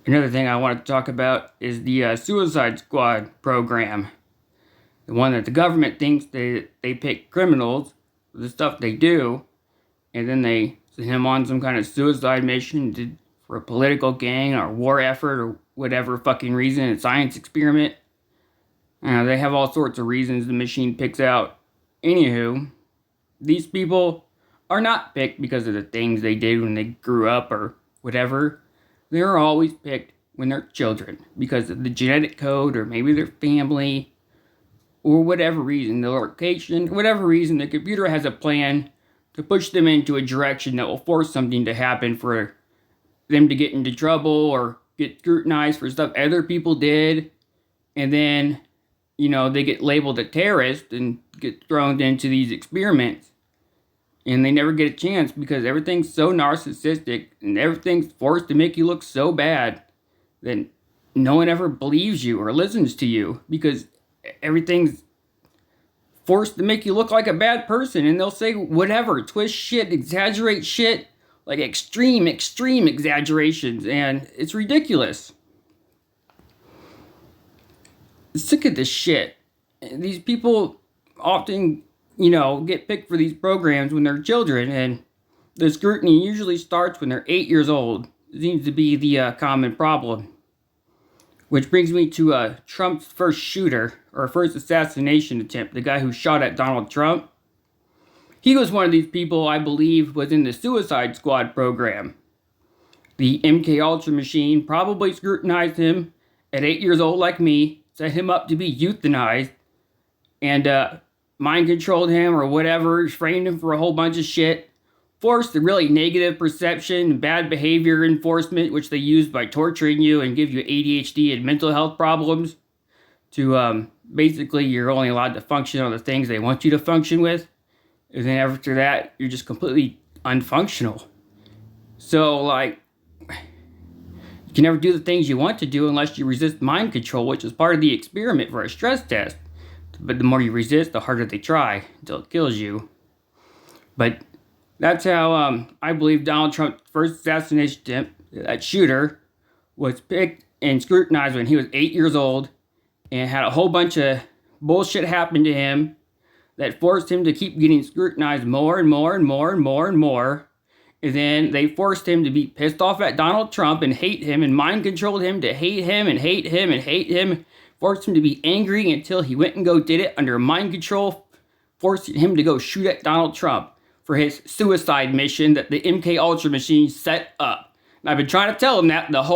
Another thing I want to talk about is the Suicide Squad program. The one that the government thinks they pick criminals for the stuff they do, and then they send him on some kind of suicide mission for a political gain or war effort or whatever fucking reason, a science experiment. They have all sorts of reasons the machine picks out. Anywho, these people are not picked because of the things they did when they grew up or whatever. They're always picked when they're children because of the genetic code or maybe their family or whatever reason, the location, whatever reason, the computer has a plan to push them into a direction that will force something to happen for them to get into trouble or get scrutinized for stuff other people did. And then, they get labeled a terrorist and get thrown into these experiments. And they never get a chance because everything's so narcissistic and everything's forced to make you look so bad that no one ever believes you or listens to you because everything's forced to make you look like a bad person, and they'll say whatever, twist shit, exaggerate shit, like extreme exaggerations, and it's ridiculous. Sick of this shit. These people often get picked for these programs when they're children, and the scrutiny usually starts when they're 8 years old. It seems to be the common problem. Which brings me to Trump's first shooter, or first assassination attempt, the guy who shot at Donald Trump. He was one of these people I believe was in the Suicide Squad program. The mkultra machine probably scrutinized him at 8 years old like me, set him up to be euthanized, and mind controlled him or whatever, framed him for a whole bunch of shit, forced the really negative perception and bad behavior enforcement, which they use by torturing you and give you ADHD and mental health problems, to basically you're only allowed to function on the things they want you to function with. And then after that, you're just completely unfunctional. So, you can never do the things you want to do unless you resist mind control, which is part of the experiment for a stress test. But the more you resist, the harder they try until it kills you. But that's how I believe Donald Trump's first assassination attempt, that shooter, was picked and scrutinized when he was 8 years old and had a whole bunch of bullshit happen to him that forced him to keep getting scrutinized more and more and more and more and more. And then they forced him to be pissed off at Donald Trump and hate him and mind controlled him to hate him and hate him and hate him. Forced him to be angry until he went and did it under mind control, forcing him to go shoot at Donald Trump for his suicide mission that the mkultra machine set up. And I've been trying to tell him that the whole